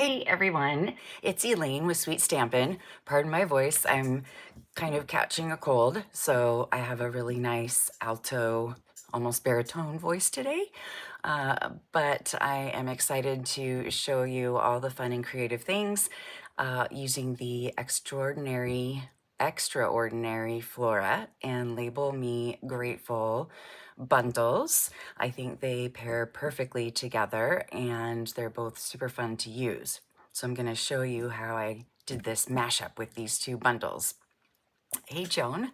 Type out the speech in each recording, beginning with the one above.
Hey everyone, it's Elaine with Sweet Stampin'. Pardon my voice, I'm kind of catching a cold, so I have a really nice alto, almost baritone voice today. But I am excited to show you all the fun and creative things using the Extraordinary Flora and Label Me Grateful bundles. I think they pair perfectly together and they're both super fun to use. So I'm going to show you how I did this mashup with these two bundles. Hey Joan,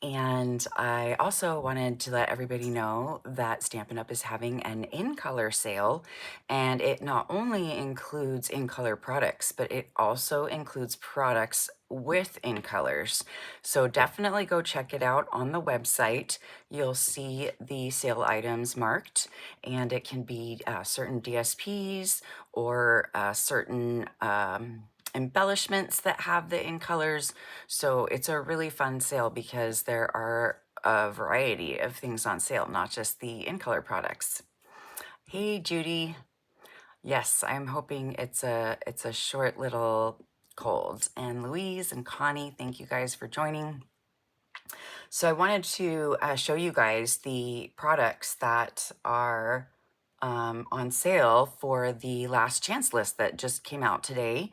and I also wanted to let everybody know that Stampin' Up! Is having an in-color sale, and it not only includes in-color products, but it also includes products with in-colors. So definitely go check it out on the website. You'll see the sale items marked, and it can be certain DSPs or certain embellishments that have the in colors. So it's a really fun sale because there are a variety of things on sale, not just the in color products. Hey Judy. Yes, I'm hoping it's a short little cold. And Louise and Connie, thank you guys for joining. So I wanted to show you guys the products that are on sale for the last chance list that just came out today.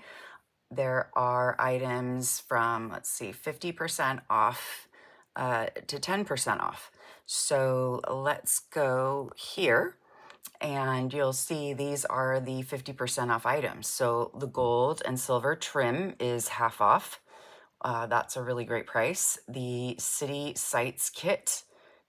There are items from, let's see, 50% off to 10% off. So let's go here and you'll see these are the 50% off items. So the gold and silver trim is half off. That's a really great price. The City Sites kit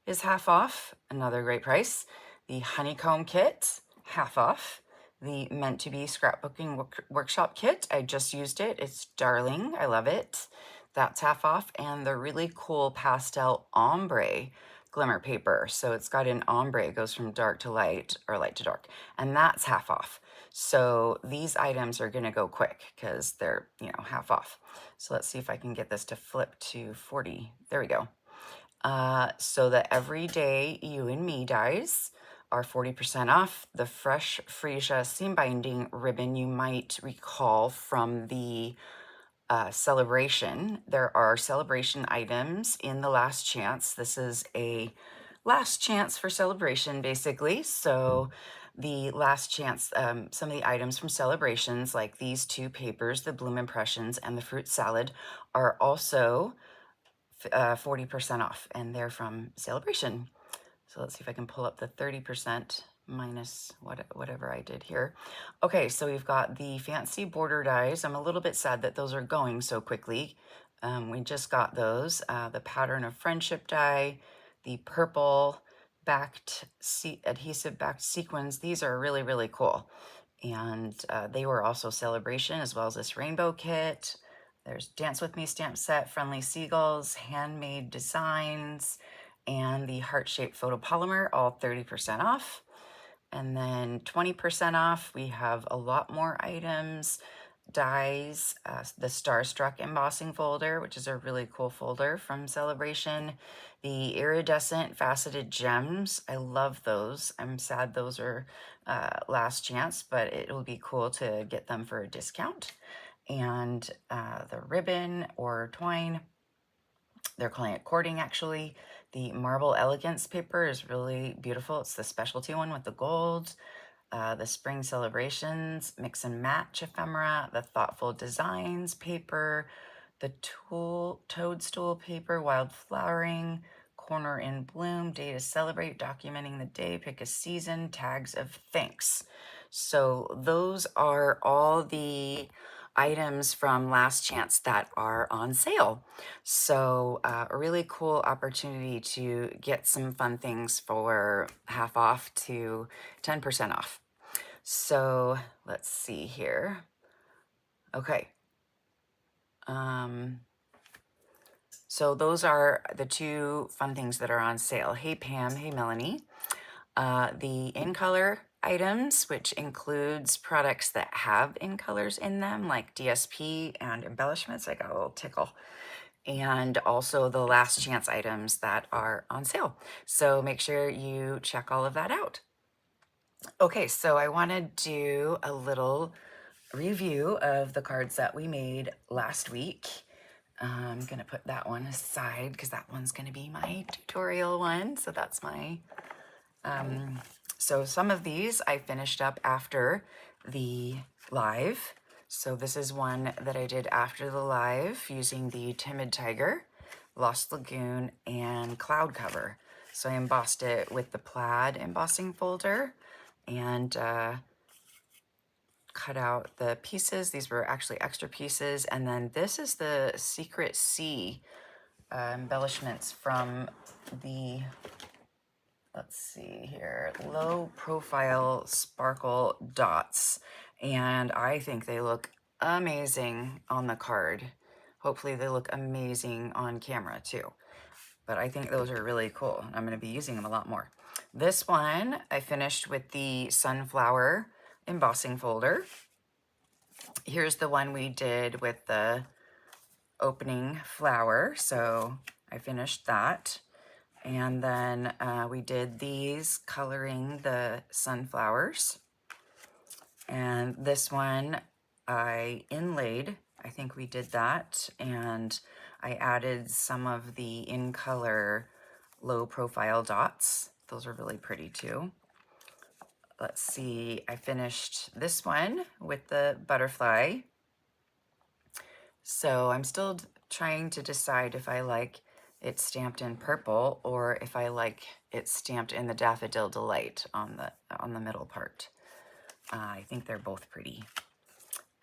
is half off, another great price. The honeycomb kit, half off. The Meant to Be Scrapbooking Workshop kit, I just used it. It's darling, I love it. That's half off. And the really cool pastel ombre glimmer paper. So it's got an ombre, it goes from dark to light or light to dark, and that's half off. So these items are gonna go quick because they're, half off. So let's see if I can get this to flip to 40. There we go. So the Everyday You and Me dies are 40% off. The Fresh Freesia seam binding ribbon, you might recall from the celebration. There are celebration items in the last chance. This is a last chance for celebration, basically. So the last chance, some of the items from celebrations, like these two papers, the Bloom Impressions and the Fruit Salad, are also 40% off, and they're from celebration. So let's see if I can pull up the 30% minus whatever I did here. Okay, so we've got the fancy border dies. I'm a little bit sad that those are going so quickly. We just got those. The Pattern of Friendship die, the purple backed adhesive backed sequins. These are really, really cool. And they were also celebration, as well as this rainbow kit. There's Dance With Me stamp set, Friendly Seagulls, Handmade Designs, and the heart-shaped photopolymer, all 30% off. And then 20% off, we have a lot more items, dies, the Starstruck embossing folder, which is a really cool folder from Celebration. The iridescent faceted gems, I love those. I'm sad those are last chance, but it will be cool to get them for a discount. And the ribbon or twine, they're calling it cording actually. The Marble Elegance paper is really beautiful. It's the specialty one with the gold. The Spring Celebrations Mix and Match ephemera, the Thoughtful Designs paper, the Toadstool paper, Wild Flowering, Corner in Bloom, Day to Celebrate, Documenting the Day, Pick a Season, Tags of Thanks. So those are all the items from last chance that are on sale. So a really cool opportunity to get some fun things for half off to 10% off. So let's see here. Okay. So those are the two fun things that are on sale. Hey Pam, hey Melanie. The in-color items, which includes products that have in-colors in them, like DSP and embellishments. I got a little tickle. And also the last chance items that are on sale. So make sure you check all of that out. Okay, so I want to do a little review of the cards that we made last week. I'm gonna put that one aside because that one's gonna be my tutorial one. So that's my, so some of these I finished up after the live. So this is one that I did after the live using the Timid Tiger, Lost Lagoon, and Cloud Cover. So I embossed it with the plaid embossing folder and cut out the pieces. These were actually extra pieces. And then this is the Secret Sea embellishments from the, let's see here, low profile sparkle dots. And I think they look amazing on the card. Hopefully they look amazing on camera too. But I think those are really cool. I'm gonna be using them a lot more. This one I finished with the sunflower embossing folder. Here's the one we did with the opening flower. So I finished that. And then we did these coloring the sunflowers. And this one I inlaid, I think we did that. And I added some of the in color low profile dots. Those are really pretty too. Let's see, I finished this one with the butterfly. So I'm still trying to decide if I like it stamped in purple or if I like it stamped in the Daffodil Delight on the middle part. I think they're both pretty.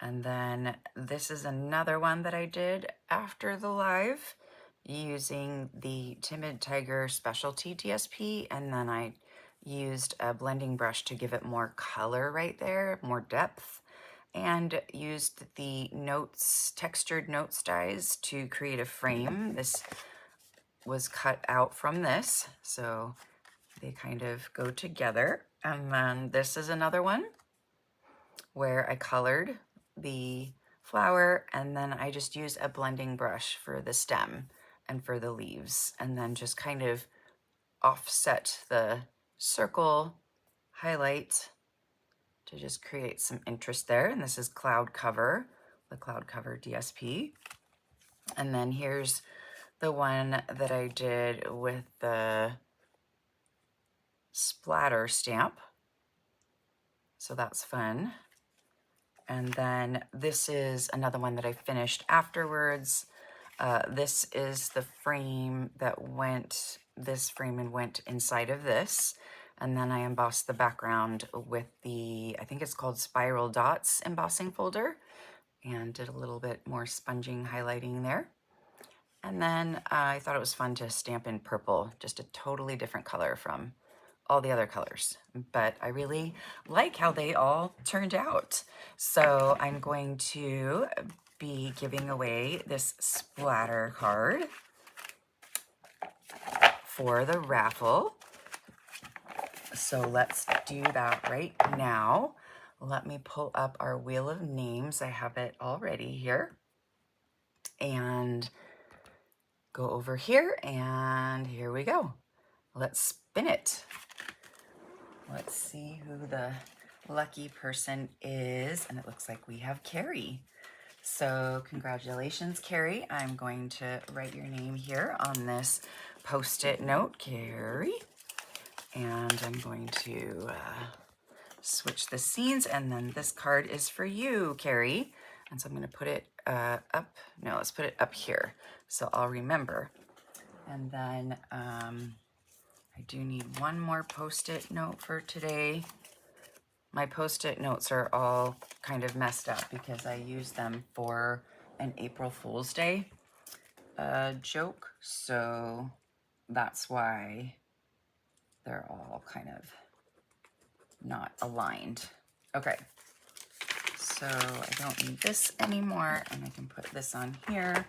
And then this is another one that I did after the live using the Timid Tiger Specialty DSP, and then I used a blending brush to give it more color right there, more depth, and used the notes, textured notes dies to create a frame. This was cut out from this, so they kind of go together. And then this is another one where I colored the flower and then I just used a blending brush for the stem and for the leaves, and then just kind of offset the circle highlight to just create some interest there. And this is Cloud Cover, the Cloud Cover DSP. And then here's the one that I did with the splatter stamp. So that's fun. And then this is another one that I finished afterwards. This is the frame that went, this frame and went inside of this. And then I embossed the background with the, I think it's called Spiral Dots embossing folder, and did a little bit more sponging highlighting there. And then I thought it was fun to stamp in purple, just a totally different color from all the other colors. But I really like how they all turned out. So I'm going to be giving away this splatter card for the raffle. So let's do that right now. Let me pull up our wheel of names. I have it already here. And go over here, and here we go. Let's spin it. Let's see who the lucky person is. And it looks like we have Carrie. So congratulations, Carrie. I'm going to write your name here on this Post-it note, Carrie. And I'm going to switch the scenes, and then this card is for you, Carrie. And so I'm going to put it up. No, let's put it up here so I'll remember. And then I do need one more Post-it note for today. My Post-it notes are all kind of messed up because I used them for an April Fool's Day joke. So that's why they're all kind of not aligned. Okay, so I don't need this anymore, and I can put this on here,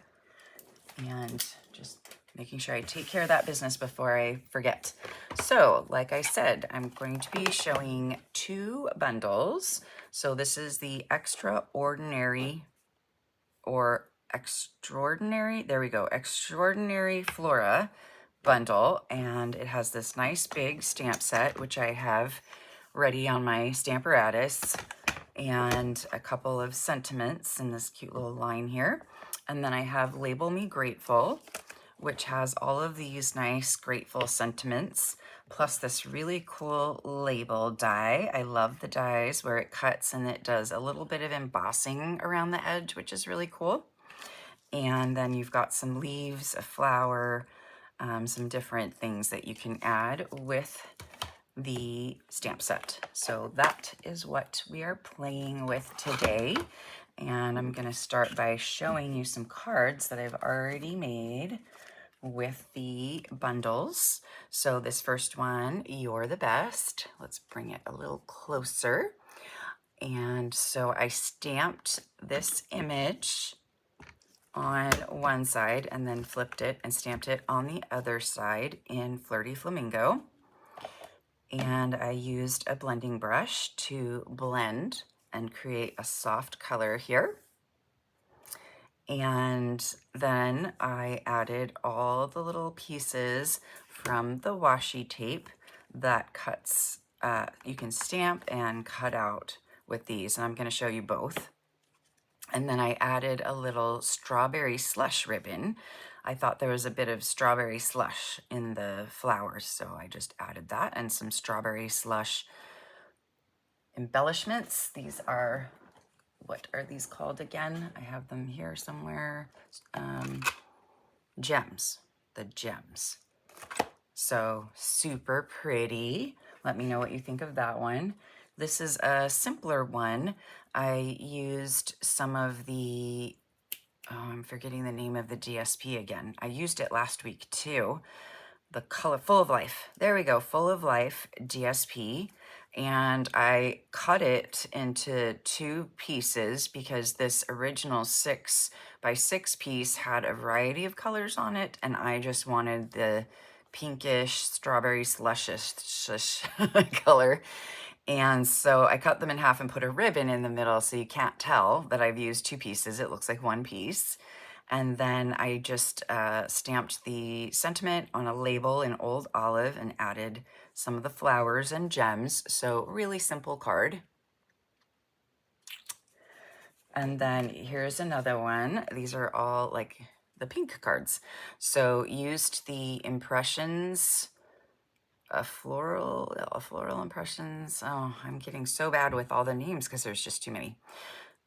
and just making sure I take care of that business before I forget. So like I said, I'm going to be showing 2 bundles. So this is the Extraordinary, or Extraordinary, there we go, Extraordinary Flora bundle, and it has this nice big stamp set, which I have ready on my Stamparatus. and a couple of sentiments in this cute little line here. And then I have Label Me Grateful, which has all of these nice grateful sentiments, plus this really cool label die. I love the dies where it cuts and it does a little bit of embossing around the edge, which is really cool. And then you've got some leaves, a flower, some different things that you can add with the stamp set. So that is what we are playing with today. And I'm going to start by showing you some cards that I've already made with the bundles. So this first one, You're the Best. Let's bring it a little closer. And so I stamped this image on one side and then flipped it and stamped it on the other side in Flirty Flamingo. And I used a blending brush to blend and create a soft color here. And then I added all the little pieces from the washi tape that cuts, you can stamp and cut out with these, and I'm going to show you both. And then I added a little strawberry slush ribbon. I thought there was a bit of strawberry slush in the flowers, so I just added that and some strawberry slush embellishments. These are, what are these called again? I have them here somewhere. Gems, the gems. So super pretty. Let me know what you think of that one. This is a simpler one. I used some of the, I'm forgetting the name of the DSP again. I used it last week too. The color, Full of Life. There we go, Full of Life DSP. And I cut it into 2 pieces because this original 6x6 piece had a variety of colors on it, and I just wanted the pinkish strawberry slushish color. And so I cut them in half and put a ribbon in the middle so you can't tell that I've used 2 pieces. It looks like 1 piece. And then I just stamped the sentiment on a label in Old Olive and added some of the flowers and gems. So really simple card. And then here's another one. These are all like the pink cards. So used the impressions, floral impressions. Oh, I'm getting so bad with all the names because there's just too many.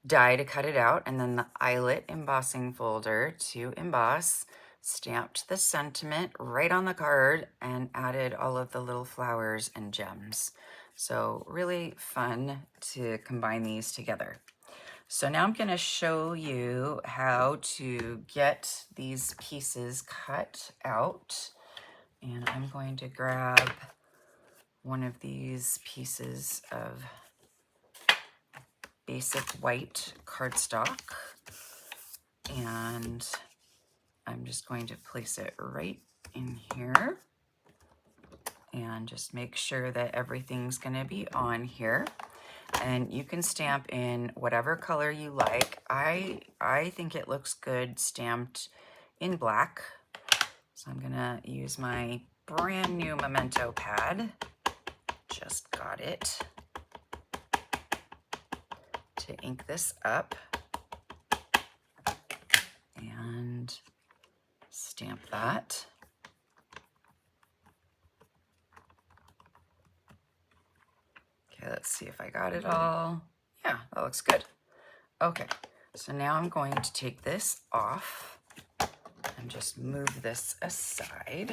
Die to cut it out, and then the eyelet embossing folder to emboss, stamped the sentiment right on the card, and added all of the little flowers and gems. So really fun to combine these together. So now I'm going to show you how to get these pieces cut out. And I'm going to grab one of these pieces of basic white cardstock, and I'm just going to place it right in here and just make sure that everything's going to be on here. And you can stamp in whatever color you like. I think it looks good stamped in black, so I'm gonna use my brand new Memento pad, just got it, to ink this up and stamp that. Okay, let's see if I got it all. Yeah, that looks good. Okay, so now I'm going to take this off and just move this aside,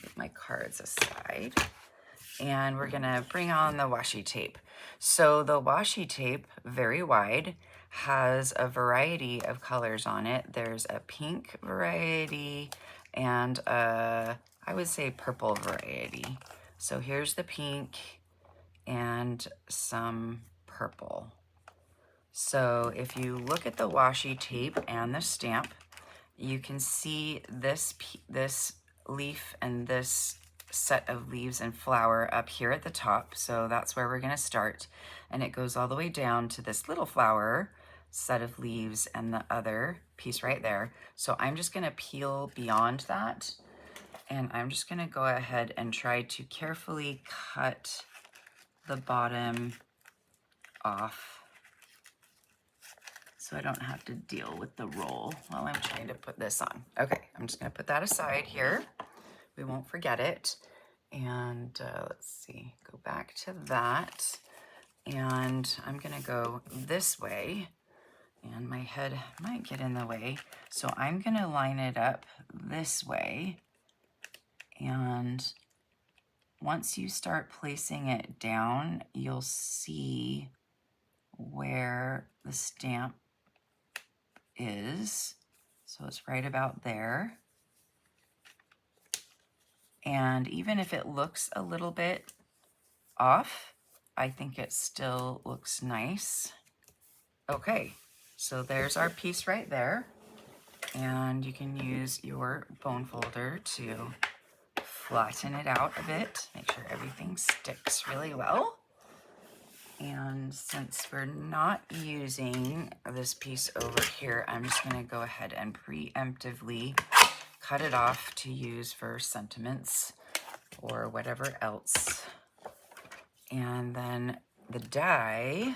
move my cards aside, and we're gonna bring on the washi tape. So the washi tape, very wide, has a variety of colors on it. There's a pink variety and a, I would say, purple variety. So here's the pink and some purple. So if you look at the washi tape and the stamp, you can see this leaf and this set of leaves and flower up here at the top. So that's where we're going to start. And it goes all the way down to this little flower, set of leaves, and the other piece right there. So I'm just going to peel beyond that. And I'm just going to go ahead and try to carefully cut the bottom off so I don't have to deal with the roll while I'm trying to put this on. Okay, I'm just gonna put that aside here. We won't forget it. And let's see, go back to that. And I'm gonna go this way, and my head might get in the way. So I'm gonna line it up this way. And once you start placing it down, you'll see where the stamp is. So it's right about there. And even if it looks a little bit off, I think it still looks nice. Okay, so there's our piece right there. And you can use your bone folder to flatten it out a bit, make sure everything sticks really well. And since we're not using this piece over here, I'm just gonna go ahead and preemptively cut it off to use for sentiments or whatever else. And then the die,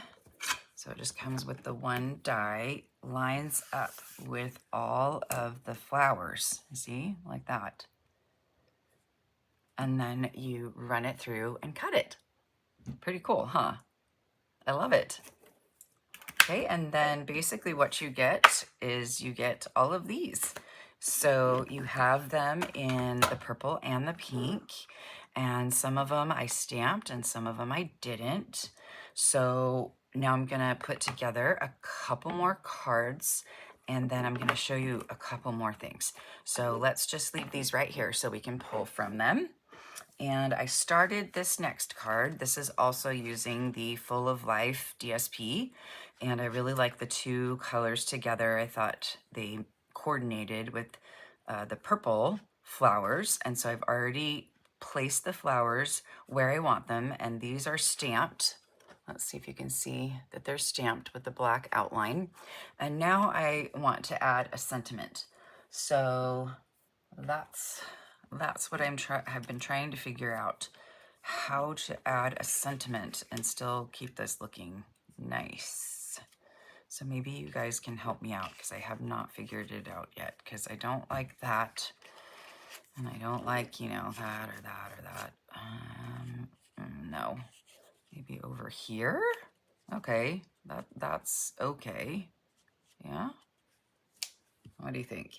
so it just comes with the one die, lines up with all of the flowers, see, like that. And then you run it through and cut it. Pretty cool, huh? I love it. Okay, and then basically what you get is you get all of these. So you have them in the purple and the pink, and some of them I stamped and some of them I didn't. So now I'm gonna put together a couple more cards, and then I'm gonna show you a couple more things. So let's just leave these right here so we can pull from them. And I started this next card. This is also using the Full of Life DSP, and I really like the two colors together. I thought they coordinated with the purple flowers, and so I've already placed the flowers where I want them, and these are stamped. Let's see if you can see that they're stamped with the black outline. And now I want to add a sentiment. So that's what have been trying to figure out, how to add a sentiment and still keep this looking nice. So maybe you guys can help me out, because I have not figured it out yet, because I don't like that, and I don't like, you know, that or that or that. No, maybe over here. Okay, that's okay. Yeah, what do you think?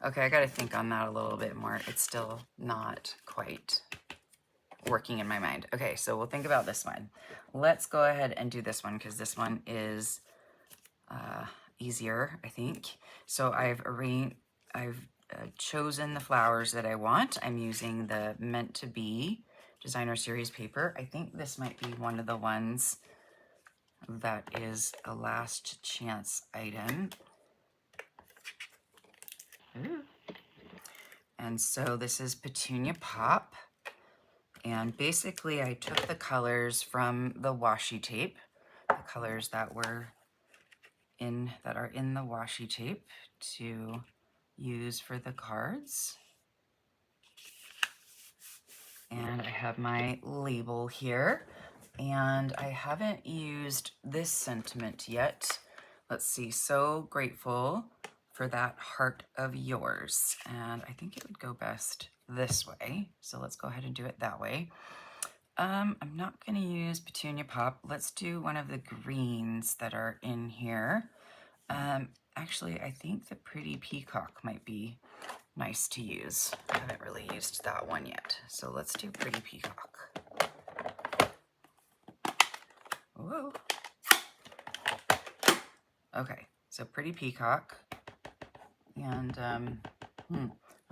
Okay, I got to think on that a little bit more. It's still not quite working in my mind. Okay, so we'll think about this one. Let's go ahead and do this one, because this one is easier, I think. So I've chosen the flowers that I want. I'm using the Meant to Be Designer Series paper. I think this might be one of the ones that is a last chance item. Ooh. And so this is Petunia Pop. And basically I took the colors from the washi tape, the colors that are in the washi tape to use for the cards. And I have my label here, and I haven't used this sentiment yet. Let's see, so grateful for that heart of yours. And I think it would go best this way. So let's go ahead and do it that way. I'm not gonna use Petunia Pop. Let's do one of the greens that are in here. Actually, I think the Pretty Peacock might be nice to use. I haven't really used that one yet. So let's do Pretty Peacock. Whoa. Okay, so Pretty Peacock. And I'm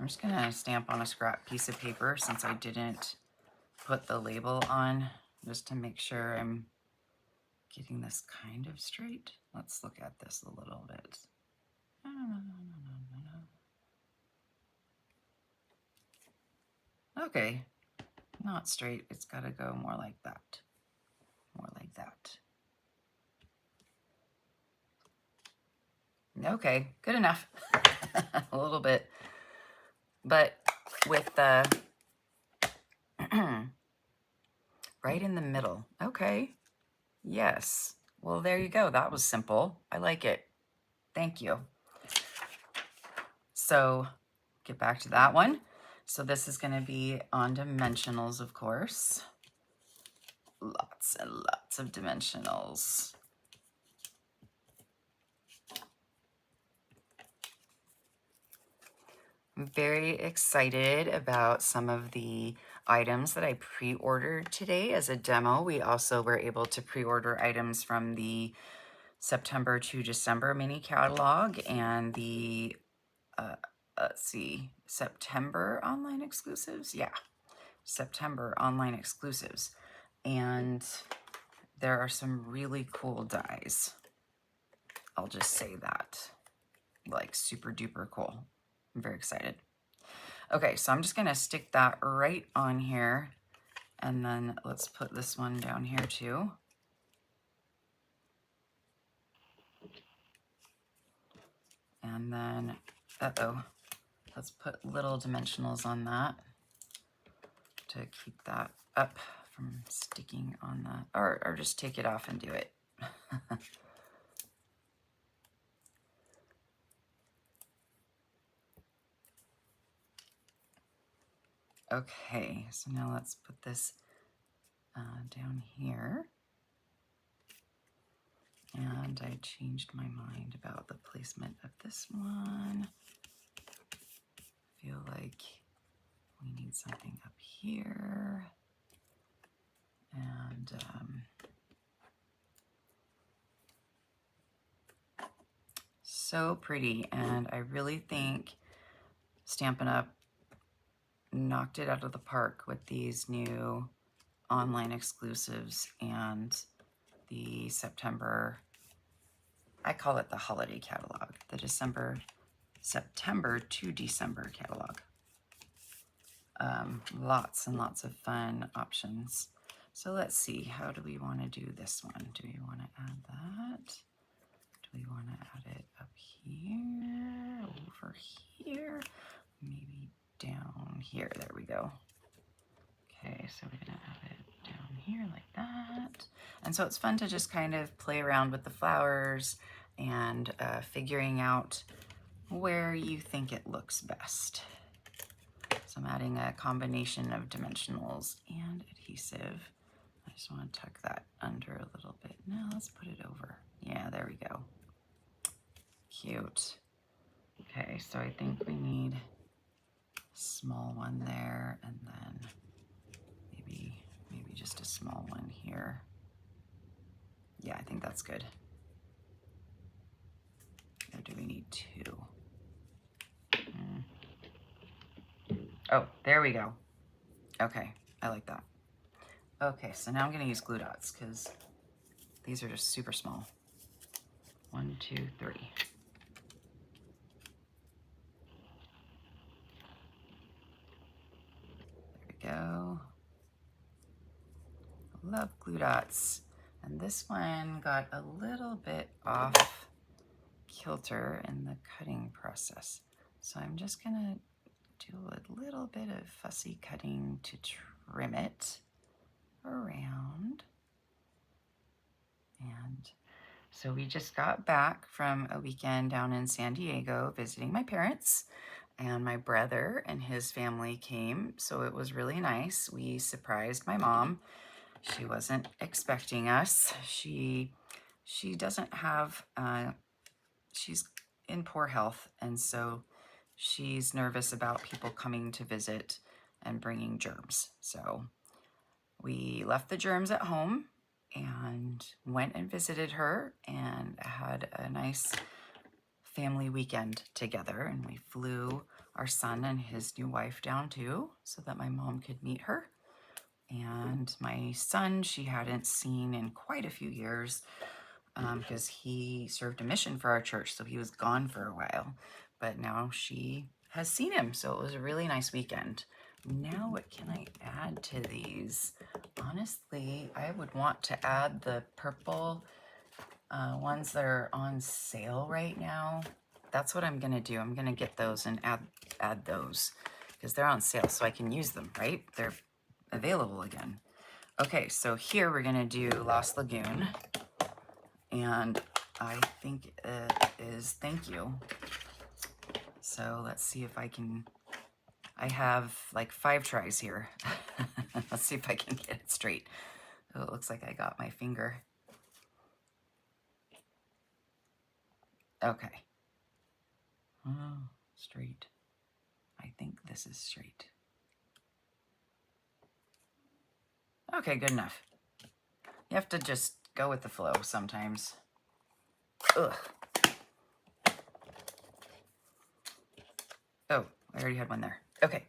just gonna stamp on a scrap piece of paper since I didn't put the label on, just to make sure I'm getting this kind of straight. Let's look at this a little bit. Okay, not straight. It's got to go more like that. More like that. Okay, good enough. A little bit. But with the right in the middle. Okay. Yes. Well, there you go. That was simple. I like it. Thank you. So get back to that one. So this is going to be on dimensionals, of course. Lots and lots of dimensionals. I'm very excited about some of the items that I pre-ordered today as a demo. We also were able to pre-order items from the September to December mini catalog and the, let's see, September online exclusives. Yeah, September online exclusives. And there are some really cool dies. I'll just say that. Like super duper cool. I'm very excited. Okay, so I'm just gonna stick that right on here, and then let's put this one down here too. And then, let's put little dimensionals on that to keep that up from sticking on the, or just take it off and do it. Okay, so now let's put this down here. And I changed my mind about the placement of this one. I feel like we need something up here. And so pretty. And I really think Stampin' Up knocked it out of the park with these new online exclusives and the September, I call it the holiday catalog, the September to December catalog. Lots and lots of fun options. So let's see, how do we want to do this one? Do we want to add that? Do we want to add it up here, over here, maybe down here? There we go. Okay, so we're going to add it down here like that. And so it's fun to just kind of play around with the flowers and figuring out where you think it looks best. So I'm adding a combination of dimensionals and adhesive. I just want to tuck that under a little bit. Now let's put it over. Yeah, there we go. Cute. Okay, so I think we need a small one there, and then maybe just a small one here. Yeah, I think that's good. Or do we need two? Oh, there we go. Okay, I like that. Okay, so now I'm gonna use glue dots because these are just super small. 1, 2, 3. There we go. Love glue dots. And this one got a little bit off kilter in the cutting process. So I'm just gonna do a little bit of fussy cutting to trim it around. And so we just got back from a weekend down in San Diego visiting my parents, and my brother and his family came, so it was really nice. We surprised my mom. She wasn't expecting us. She doesn't have, she's in poor health, and so she's nervous about people coming to visit and bringing germs. So we left the germs at home and went and visited her and had a nice family weekend together. And we flew our son and his new wife down too, so that my mom could meet her. And my son, she hadn't seen in quite a few years because he served a mission for our church, so he was gone for a while. But now she has seen him, so it was a really nice weekend. Now what can I add to these? Honestly, I would want to add the purple ones that are on sale right now. That's what I'm gonna do. I'm gonna get those and add those because they're on sale, so I can use them, right? They're available again. Okay, so here we're gonna do Lost Lagoon, and I think it is Thank You. So let's see if I can, I have like 5 tries here. Let's see if I can get it straight. Oh, it looks like I got my finger. Okay. Oh, straight. I think this is straight. Okay, good enough. You have to just go with the flow sometimes. Ugh. Oh, I already had one there. Okay,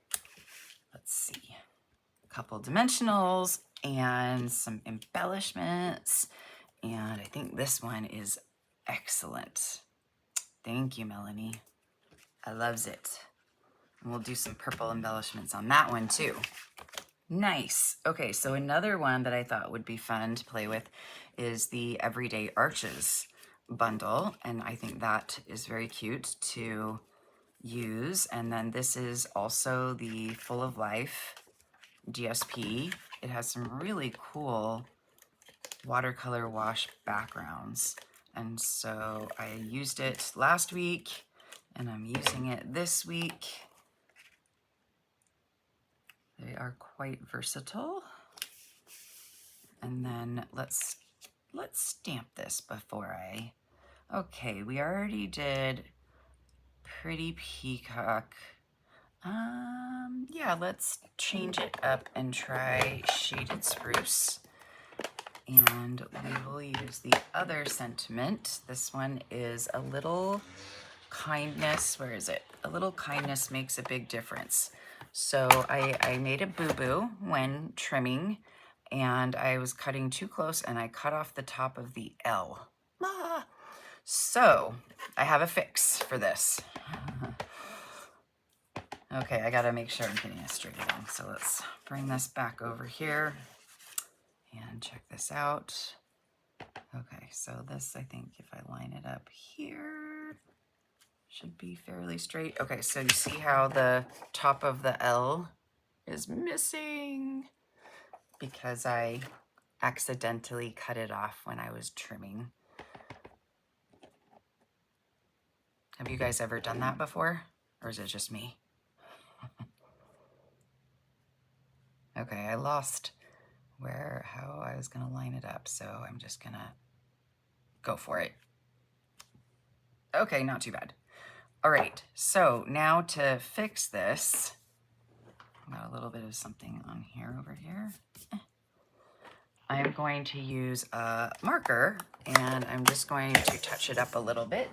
let's see. A couple dimensionals and some embellishments. And I think this one is excellent. Thank you, Melanie. I loves it. And we'll do some purple embellishments on that one too. Nice. Okay, so another one that I thought would be fun to play with is the Everyday Arches bundle. And I think that is very cute to use. And then this is also the Full of Life DSP. It has some really cool watercolor wash backgrounds. And so I used it last week and I'm using it this week. They are quite versatile. And then let's stamp this before I, okay, we already did Pretty Peacock. Yeah, let's change it up and try Shaded Spruce. And we will use the other sentiment. This one is A Little Kindness. Where is it? A little kindness makes a big difference. So I made a boo-boo when trimming, and I was cutting too close, and I cut off the top of the L. Ah. So I have a fix for this. Okay, I gotta make sure I'm getting it straight again. So let's bring this back over here and check this out. Okay, so this, I think if I line it up here, should be fairly straight. Okay, so you see how the top of the L is missing because I accidentally cut it off when I was trimming. Have you guys ever done that before? Or is it just me? Okay, I lost how I was gonna line it up, so I'm just gonna go for it. Okay, not too bad. All right, so now to fix this, got a little bit of something on here over here. I'm going to use a marker and I'm just going to touch it up a little bit.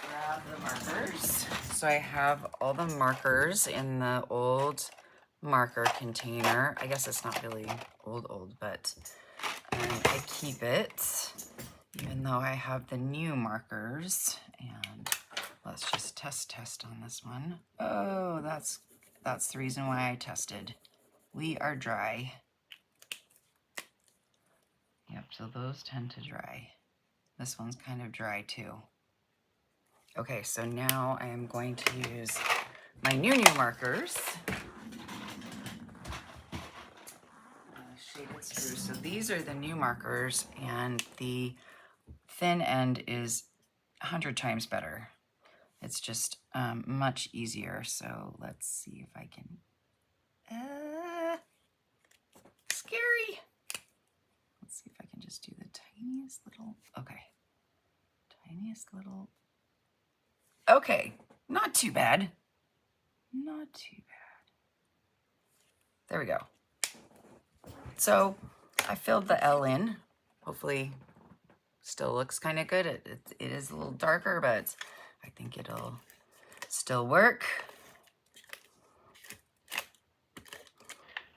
Grab the markers. So I have all the markers in the old marker container. I guess it's not really old, but I keep it even though I have the new markers. And let's just test on this one. Oh, that's the reason why I tested. We are dry. Yep, so those tend to dry. This one's kind of dry too. Okay, so now I am going to use my new markers. Shaded Spruce. So these are the new markers, and the thin end is 100 times better. It's just much easier. So let's see if I can. Scary. Let's see if I can just do the tiniest little. Okay, tiniest little. Okay, not too bad. Not too bad. There we go. So I filled the L in. Hopefully still looks kind of good. It is a little darker, but I think it'll still work.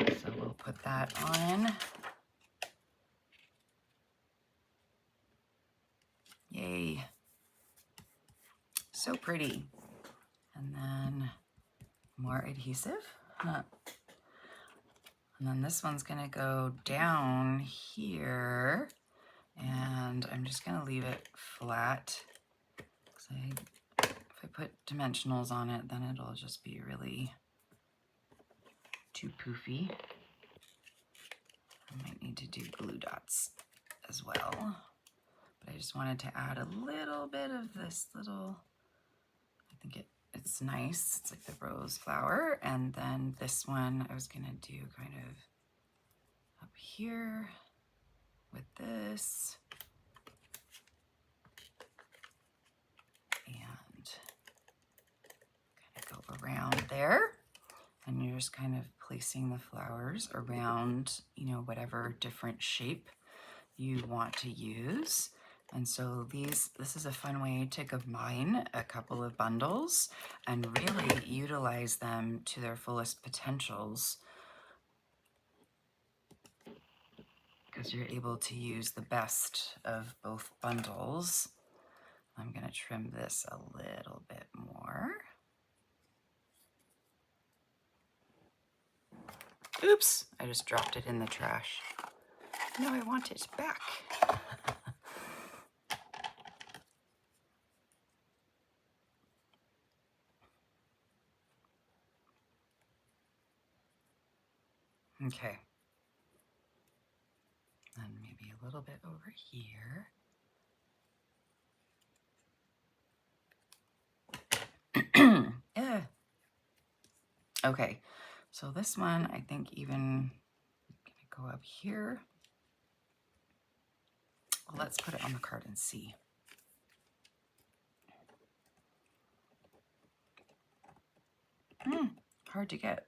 So we'll put that on. Yay. So pretty. And then more adhesive. Huh. And then this one's gonna go down here, and I'm just gonna leave it flat. If I put dimensionals on it, then it'll just be really too poofy. I might need to do glue dots as well. But I just wanted to add a little bit of this little, I think it's nice. It's like the rose flower. And then this one I was gonna do kind of up here with this. And kind of go around there. And you're just kind of placing the flowers around, you know, whatever different shape you want to use. And so this is a fun way to combine a couple of bundles and really utilize them to their fullest potentials, because you're able to use the best of both bundles. I'm going to trim this a little bit more. Oops, I just dropped it in the trash. No, I want it back. Okay. And maybe a little bit over here. Yeah. Okay, so this one, I think even gonna go up here. Well, let's put it on the card and see. Hard to get.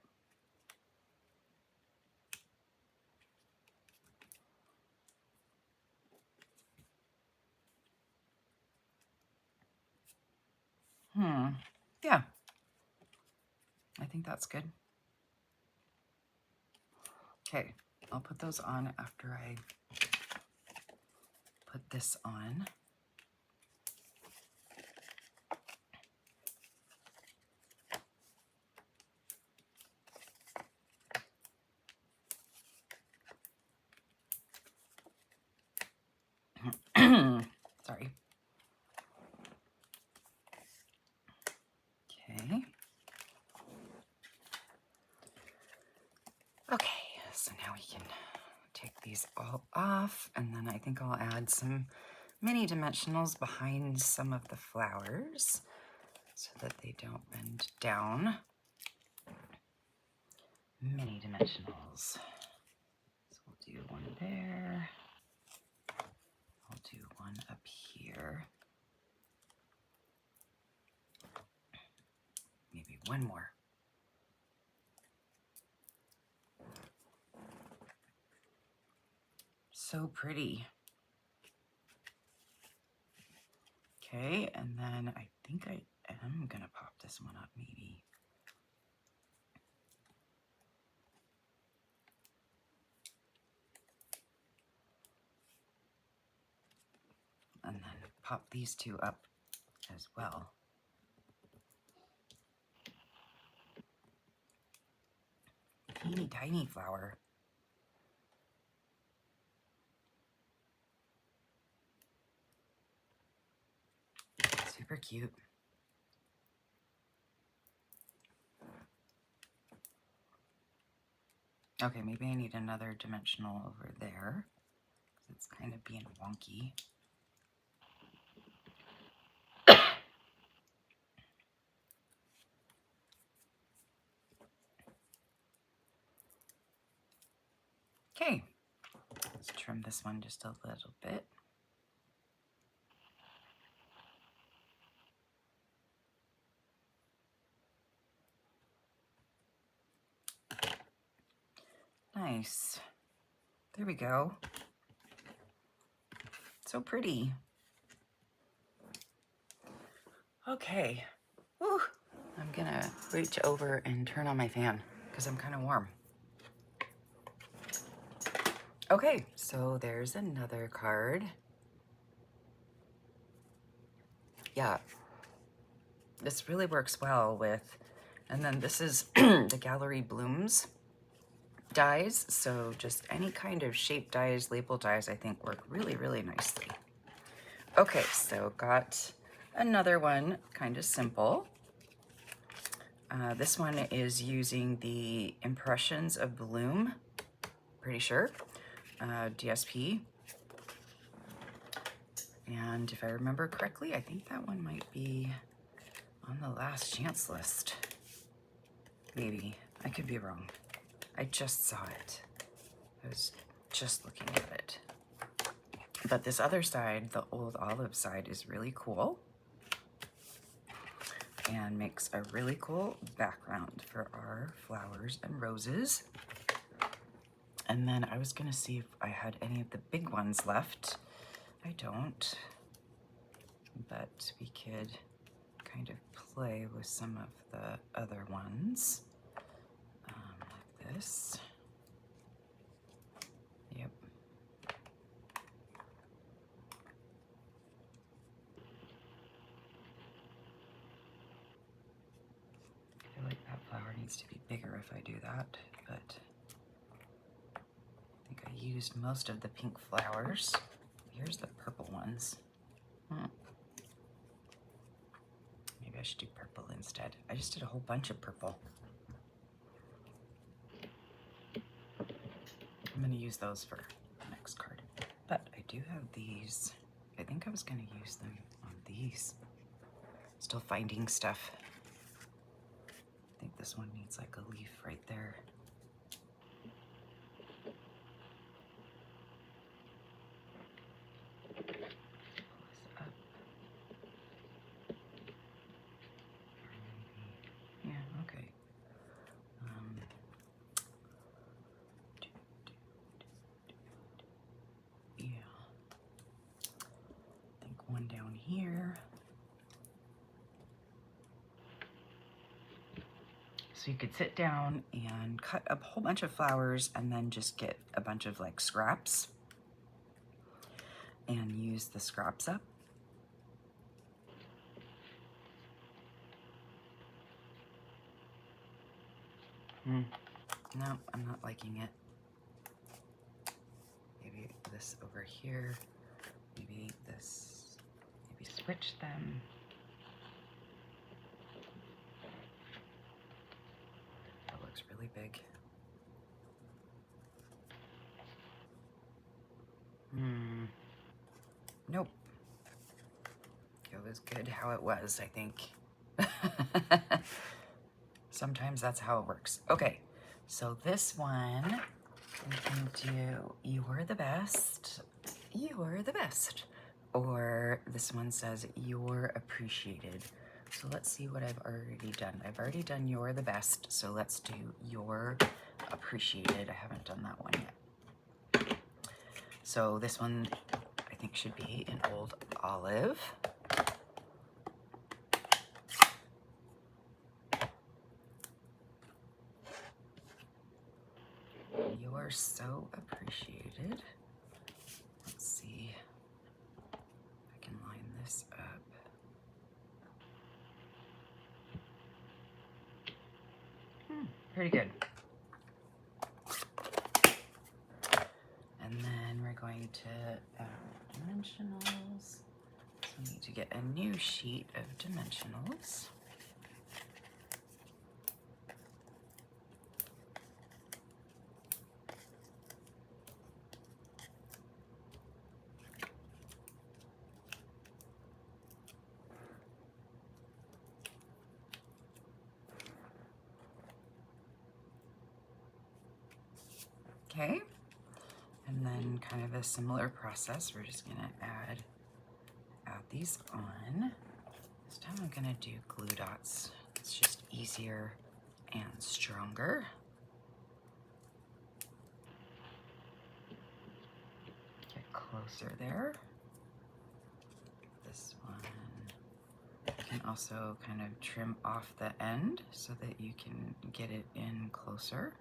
Yeah, I think that's good. Okay, I'll put those on after I put this on. Sorry. Okay. Okay, so now we can take these all off, and then I think I'll add some mini dimensionals behind some of the flowers so that they don't bend down. Mini dimensionals. So we'll do one there. I'll do one up here. Maybe one more. So pretty. Okay, and then I think I am gonna pop this one up maybe. And then pop these two up as well. Teeny tiny flower. Super cute. Okay, maybe I need another dimensional over there because it's kind of being wonky. Okay, let's trim this one just a little bit. Nice. There we go. So pretty. Okay. Whew. I'm gonna reach over and turn on my fan because I'm kind of warm. Okay, so there's another card. Yeah, this really works well with, and then this is the Gallery Blooms dies. So just any kind of shape dies, label dies, I think work really, really nicely. Okay, so got another one, kind of simple. This one is using the Impressions of Bloom, pretty sure. DSP. And if I remember correctly, I think that one might be on the last chance list. Maybe. I could be wrong. I just saw it. I was just looking at it. But this other side, the old olive side, is really cool and makes a really cool background for our flowers and roses. And then I was gonna see if I had any of the big ones left. I don't, but we could kind of play with some of the other ones, like this. Yep. I feel like that flower needs to be bigger if I do that, but I think I used most of the pink flowers. Here's the purple ones. Maybe I should do purple instead. I just did a whole bunch of purple. I'm gonna use those for the next card. But I do have these. I think I was gonna use them on these. Still finding stuff. I think this one needs like a leaf right there. One down here. So you could sit down and cut a whole bunch of flowers and then just get a bunch of like scraps and use the scraps up. No, I'm not liking it. Maybe this over here, maybe this, maybe switch them. That looks really big. Nope. It was good how it was, I think. Sometimes that's how it works. Okay, so this one, we can do "You're the best, you're the best." Or this one says "You're appreciated." So let's see what I've already done. I've already done "You're the best," so let's do "You're appreciated." I haven't done that one yet. So this one, I think, should be an old olive. You're so appreciated. Let's see if I can line this up. Pretty good. And then we're going to add dimensionals. So we need to get a new sheet of dimensionals. Okay, and then kind of a similar process. We're just gonna add these on. This time I'm gonna do glue dots. It's just easier and stronger. Get closer there. This one. You can also kind of trim off the end so that you can get it in closer.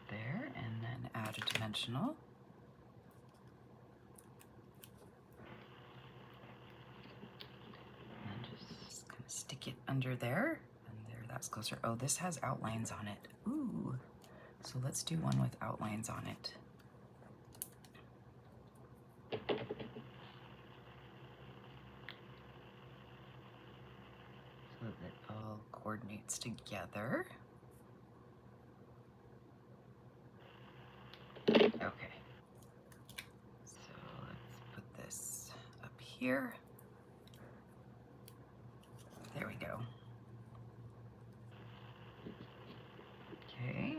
There, and then add a dimensional. And just kind of stick it under there, and there, that's closer. Oh, this has outlines on it. Ooh, so let's do one with outlines on it. So that all coordinates together. Okay, so let's put this up here. There we go. Okay,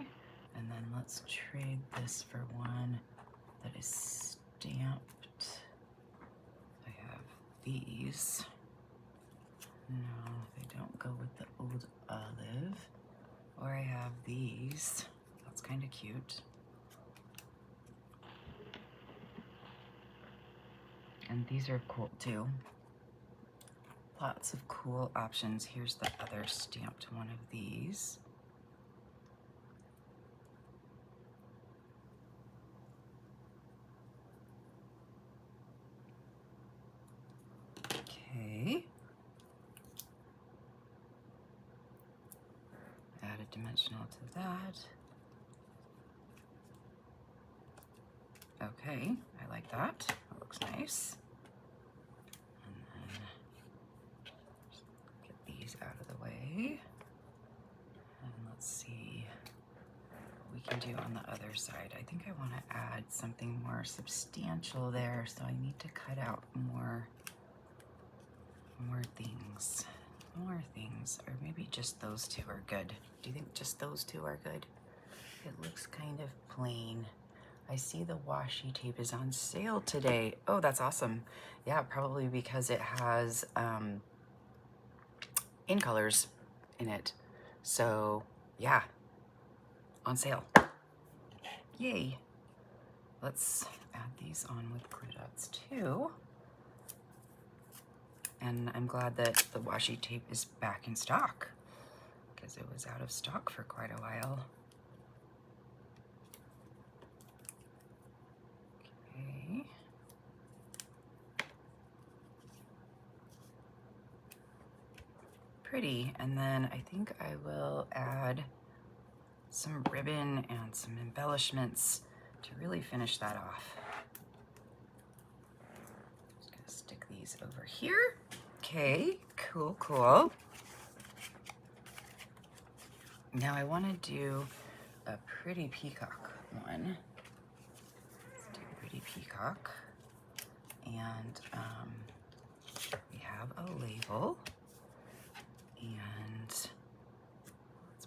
and then let's trade this for one that is stamped. I have these. No, they don't go with the old olive. Or I have these. That's kind of cute. And these are cool too. Lots of cool options. Here's the other stamped one of these. Okay. Add a dimensional to that. Okay, I like that. That looks nice. And then just get these out of the way. And let's see what we can do on the other side. I think I want to add something more substantial there, so I need to cut out more things. More things, or maybe just those two are good. Do you think just those two are good? It looks kind of plain. I see the washi tape is on sale today. Oh, that's awesome. Yeah, probably because it has in colors in it. So yeah, on sale. Yay. Let's add these on with glue dots too. And I'm glad that the washi tape is back in stock because it was out of stock for quite a while. Okay. Pretty. And then I think I will add some ribbon and some embellishments to really finish that off. Just gonna stick these over here. Okay, cool, cool. Now I want to do a pretty peacock one. Let's do pretty peacock. And we have a label. And let's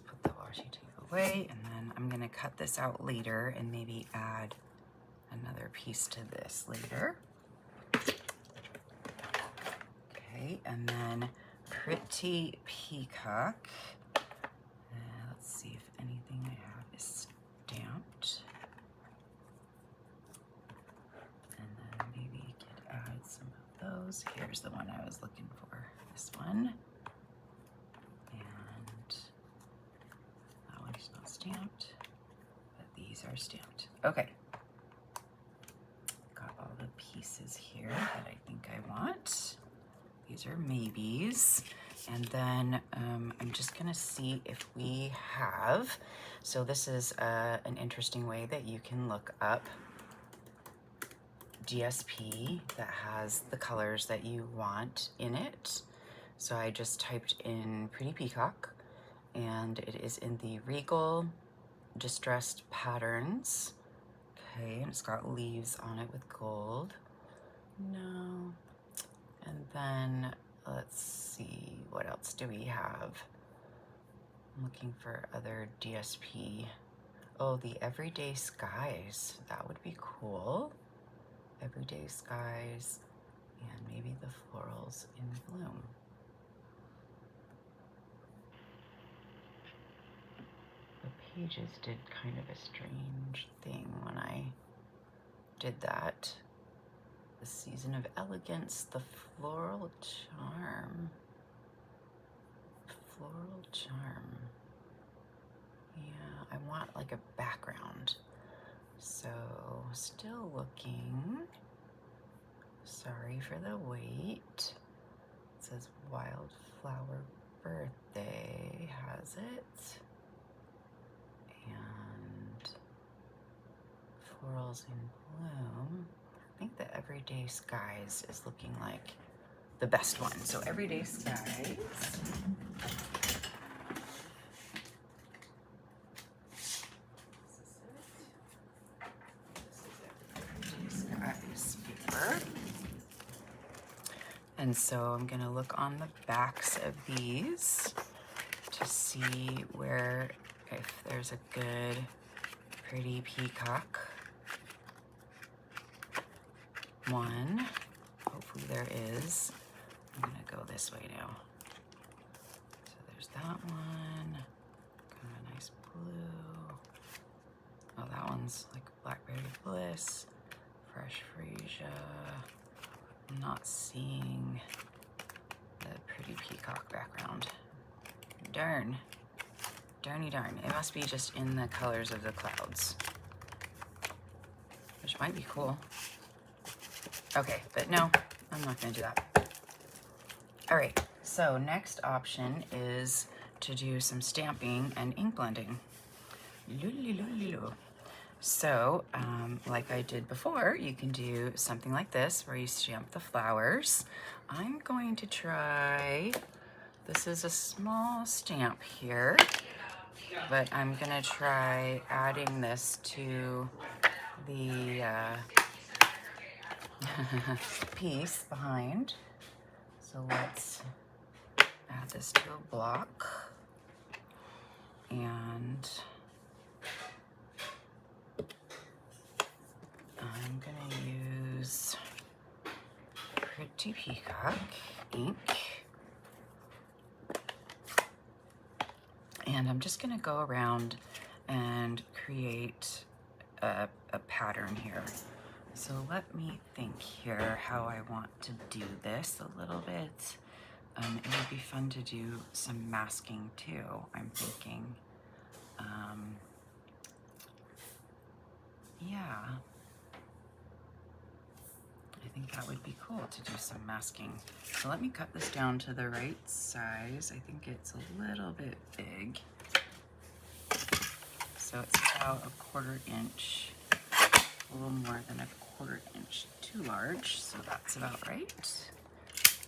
put the washi tape away. And then I'm going to cut this out later and maybe add another piece to this later. Okay, and then pretty peacock. Let's see if anything I have is stamped. And then maybe you could add some of those. Here's the one I was looking for, this one. And that one's not stamped, but these are stamped. Okay. Got all the pieces here that I think I want. These are maybes. And then I'm just gonna see if we have, so this is an interesting way that you can look up DSP that has the colors that you want in it. So I just typed in Pretty Peacock and it is in the Regal Distressed Patterns. Okay, and it's got leaves on it with gold. No. And then let's see, what else do we have? I'm looking for other DSP. Oh, the Everyday Skies. That would be cool. Everyday Skies and maybe the Florals in Bloom. The pages did kind of a strange thing when I did that. The Season of Elegance, the Floral Charm. Floral Charm. Yeah, I want like a background. So, still looking. Sorry for the wait. It says Wildflower Birthday has it. And Florals in Bloom. I think the Everyday Skies is looking like the best one. So Everyday Skies. Paper. And so I'm gonna look on the backs of these to see where, if there's a good pretty peacock one. Hopefully there is. I'm gonna go this way now. So there's that one, kind of a nice blue. Oh, that one's like Blackberry Bliss. Fresh Freesia. I'm not seeing the pretty peacock background. Darn. Darny darn. It must be just in the colors of the clouds, which might be cool. Okay, but no, I'm not gonna do that. All right, so next option is to do some stamping and ink blending. So, like I did before, you can do something like this where you stamp the flowers. I'm going to try, this is a small stamp here, but I'm gonna try adding this to the piece behind. So let's add this to a block, and I'm gonna use Pretty Peacock ink, and I'm just gonna go around and create a pattern here. So let me think here how I want to do this a little bit. It would be fun to do some masking too, I'm thinking. Yeah, I think that would be cool to do some masking. So let me cut this down to the right size. I think it's a little bit big. So it's about 1/4 inch, a little more than 1/4 inch too large, so that's about right.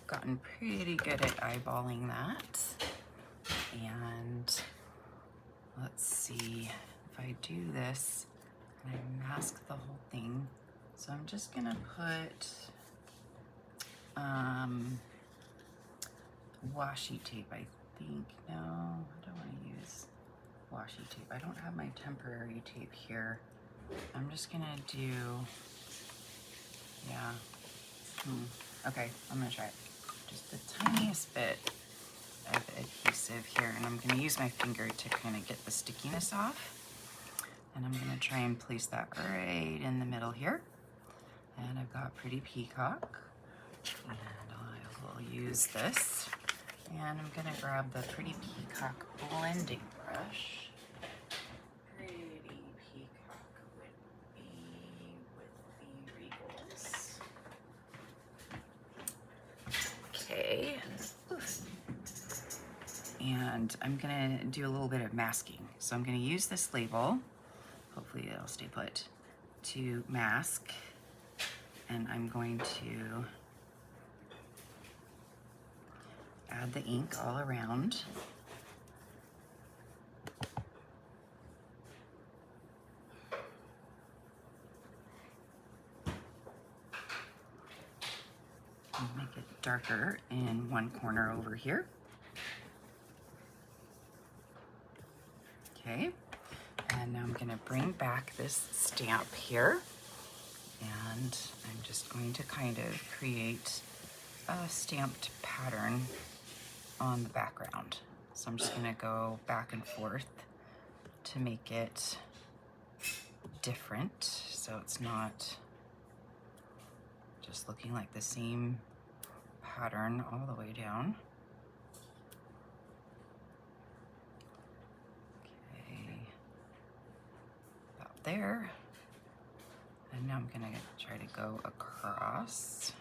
Gotten pretty good at eyeballing that. And let's see if I do this and I mask the whole thing. So I'm just gonna put washi tape, I think. No, I don't want to use washi tape. I don't have my temporary tape here. I'm just gonna do, yeah. Okay, I'm gonna try it. Just the tiniest bit of adhesive here, and I'm gonna use my finger to kind of get the stickiness off. And I'm gonna try and place that right in the middle here. And I've got Pretty Peacock, and I will use this. And I'm gonna grab the Pretty Peacock blending brush. Pretty Peacock would be with the Regals. Okay. And I'm gonna do a little bit of masking. So I'm gonna use this label, hopefully it'll stay put, to mask. And I'm going to add the ink all around. And make it darker in one corner over here. Okay, and now I'm gonna bring back this stamp here, and I'm just going to kind of create a stamped pattern on the background. So I'm just gonna go back and forth to make it different, so it's not just looking like the same pattern all the way down. Okay, about there. And now I'm gonna try to go across.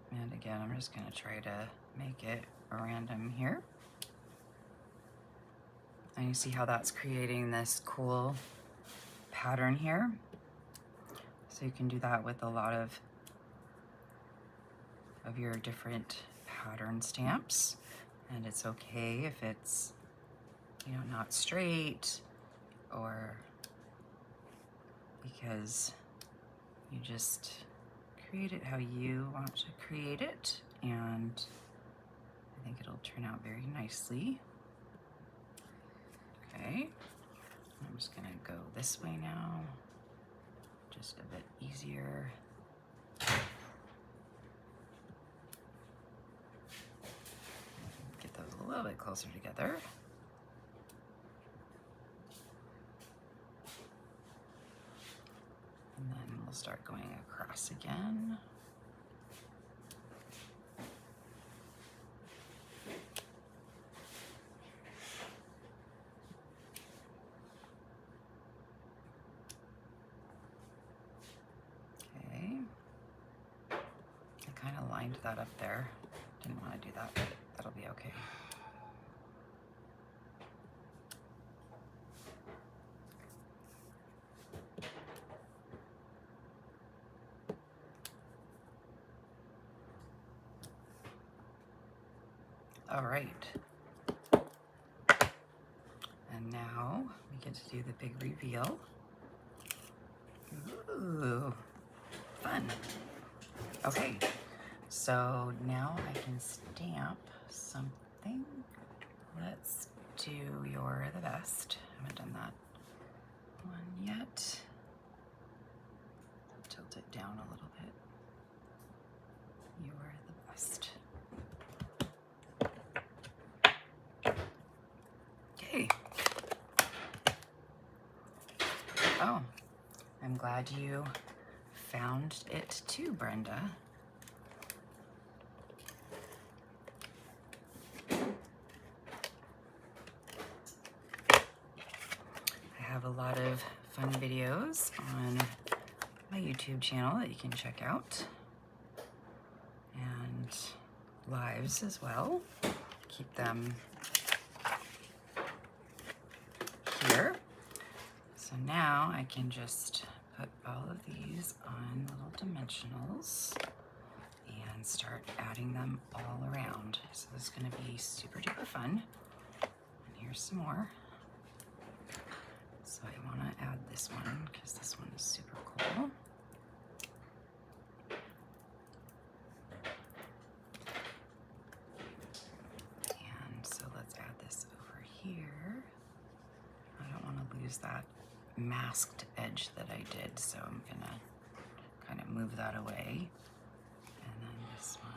And again, I'm just gonna try to make it random here. And you see how that's creating this cool pattern here. So you can do that with a lot of your different pattern stamps. And it's okay if it's, you know, not straight, or because you just create it how you want to create it, and I think it'll turn out very nicely. Okay, I'm just gonna go this way now, just a bit easier. Get those a little bit closer together. And then we'll start going across again. Okay. I kind of lined that up there. Didn't want to do that, but that'll be okay. All right. And now we get to do the big reveal. Ooh, fun. Okay, so now I can stamp something. Let's do You're the Best. I haven't done that one yet. Tilt it down a little bit. You're the best. Okay. Oh, I'm glad you found it too, Brenda. I have a lot of fun videos on my YouTube channel that you can check out, and lives as well. Keep them here. So now I can just put all of these on little dimensionals and start adding them all around. So this is going to be super duper fun. And here's some more. So I want to add this one because this one is super cool. And so let's add this over here. I don't want to lose that masked edge that I did, so I'm gonna kind of move that away. And then this one,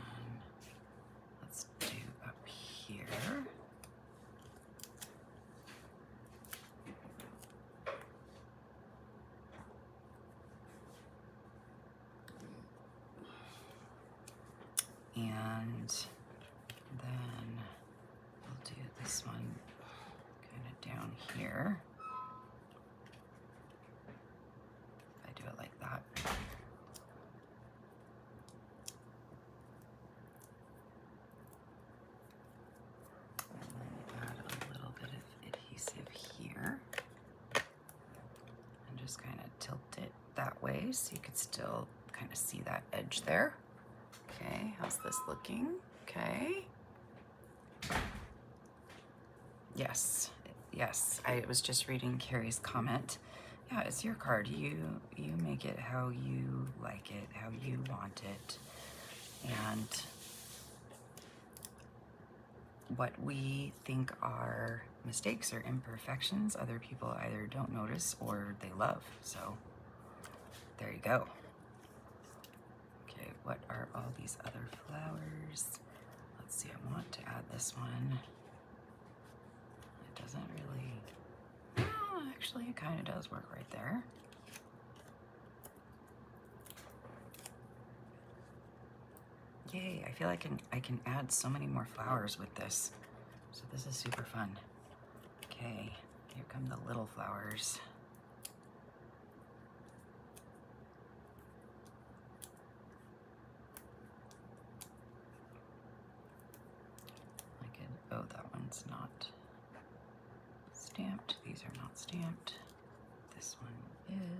let's do up here. And then we'll do this one kind of down here. I do it like that. And then add a little bit of adhesive here. And just kind of tilt it that way so you could still kind of see that edge there. Okay, how's this looking? Okay. Yes, yes. I was just reading Carrie's comment. Yeah, it's your card. You make it how you like it, how you want it. And what we think are mistakes or imperfections, other people either don't notice or they love. So there you go. Okay, what are all these other flowers? Let's see, I want to add this one. It doesn't really, oh, actually it kind of does work right there. Yay, I feel like I can add so many more flowers with this. So this is super fun. Okay, here come the little flowers. Oh, that one's not these are not stamped. This one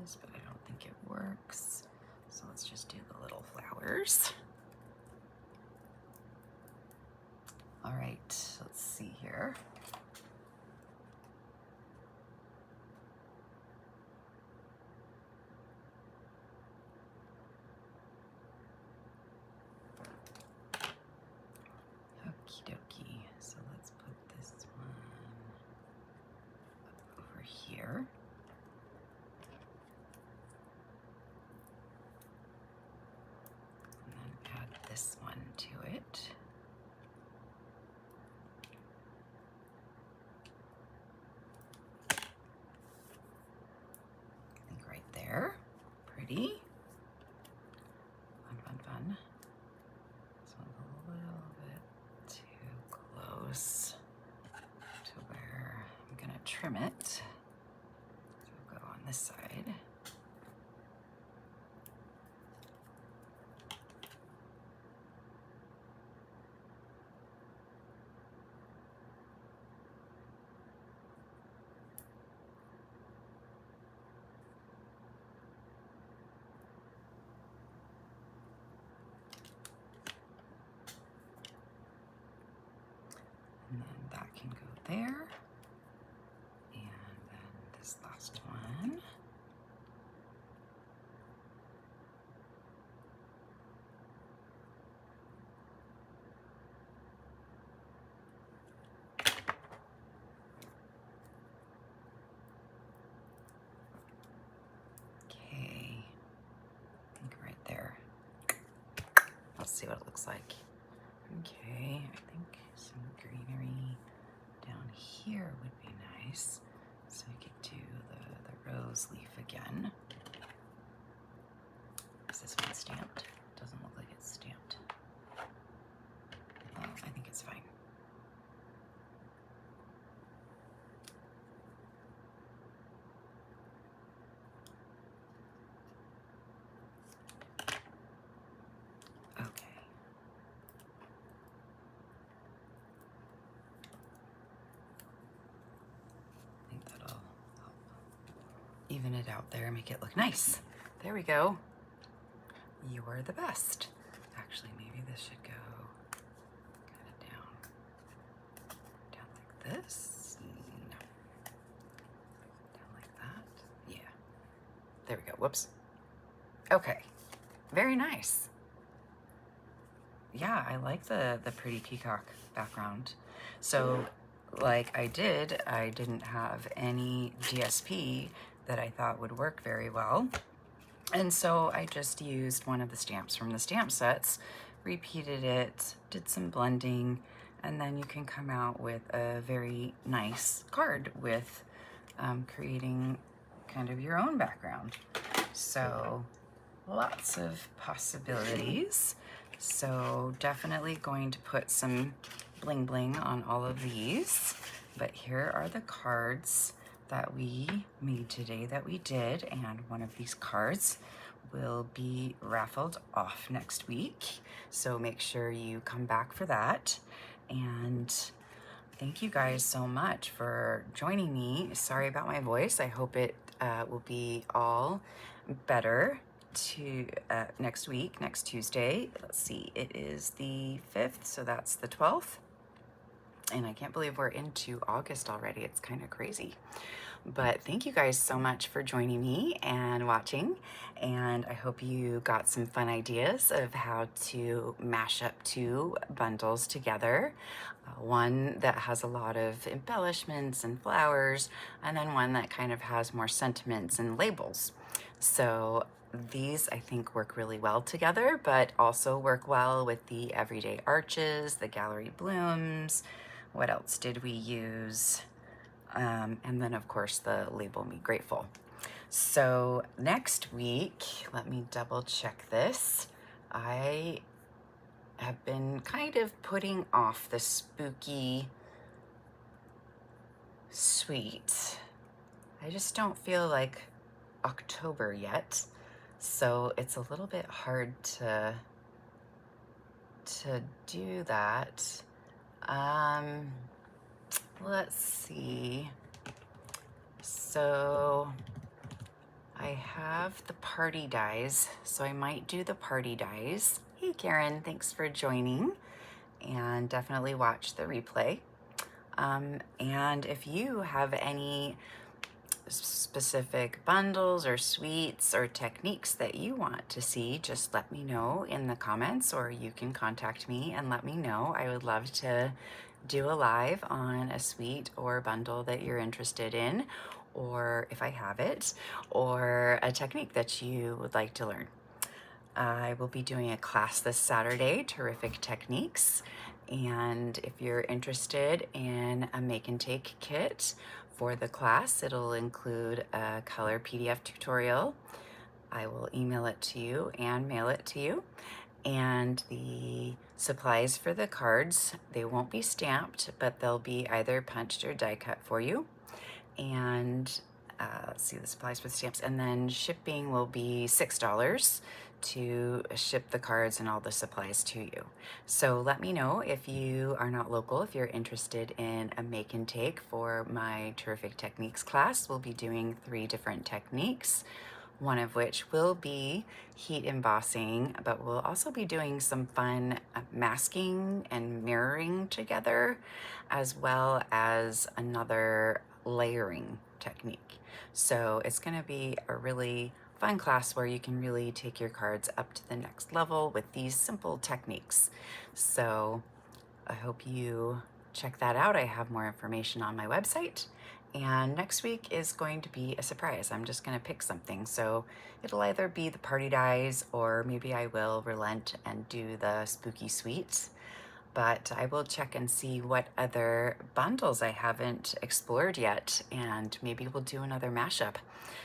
is, but I don't think it works. So let's just do the little flowers. All right, let's see here. Okie dokie. So let's put this one over here. And then add this one to it. I think right there. Pretty. Fun, fun, fun. This one's a little bit too close to where I'm gonna trim it. So we'll go on this side. And then that can go there. And then this last one. Okay, I think right there. Let's see what it looks like. Okay, I think some greenery down here would be nice. So we could do the rose leaf again. Is this one stamped? Doesn't look like it's stamped. Well, I think it's fine. Okay. I think that'll help even it out there, make it look nice. There we go. You are the best. Actually, maybe this should go kind of down like this. No. Down like that. Yeah. There we go. Whoops. Okay. Very nice. Yeah, I like the pretty peacock background. So like I didn't have any DSP that I thought would work very well. And so I just used one of the stamps from the stamp sets, repeated it, did some blending, and then you can come out with a very nice card with creating kind of your own background. So lots of possibilities. So definitely going to put some bling bling on all of these. But here are the cards that we made today that we did, and one of these cards will be raffled off next week. So make sure you come back for that. And thank you guys so much for joining me. Sorry about my voice. I hope it will be all better to next week, next Tuesday. Let's see, it is the 5th, so that's the 12th. And I can't believe we're into August already. It's kind of crazy. But thank you guys so much for joining me and watching. And I hope you got some fun ideas of how to mash up two bundles together. One that has a lot of embellishments and flowers, and then one that kind of has more sentiments and labels. So these I think work really well together, but also work well with the everyday arches, the gallery blooms. What else did we use? And then of course the Label Me Grateful. So next week, let me double check this. I have been kind of putting off the spooky sweet. I just don't feel like October yet. So it's a little bit hard to do that. Let's see. So I have the party dies, so I might do the party dies. Hey Karen, thanks for joining, and definitely watch the replay. And if you have any specific bundles or suites or techniques that you want to see, just let me know in the comments, or you can contact me and let me know. I would love to do a live on a suite or bundle that you're interested in, or if I have it, or a technique that you would like to learn. I will be doing a class this Saturday, Terrific Techniques. And if you're interested in a make and take kit for the class, it'll include a color PDF tutorial. I will email it to you and mail it to you. And the supplies for the cards, they won't be stamped, but they'll be either punched or die cut for you. And let's see, the supplies for the stamps, and then shipping will be $6 to ship the cards and all the supplies to you. So let me know if you are not local, if you're interested in a make and take for my Terrific Techniques class. We'll be doing 3 different techniques, one of which will be heat embossing, but we'll also be doing some fun masking and mirroring together, as well as another layering technique. So it's going to be a really fun class where you can really take your cards up to the next level with these simple techniques. So I hope you check that out. I have more information on my website. And next week is going to be a surprise. I'm just going to pick something. So it'll either be the party dies, or maybe I will relent and do the spooky sweets. But I will check and see what other bundles I haven't explored yet, and maybe we'll do another mashup.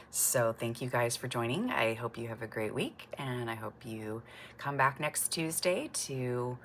So thank you guys for joining. I hope you have a great week, and I hope you come back next Tuesday to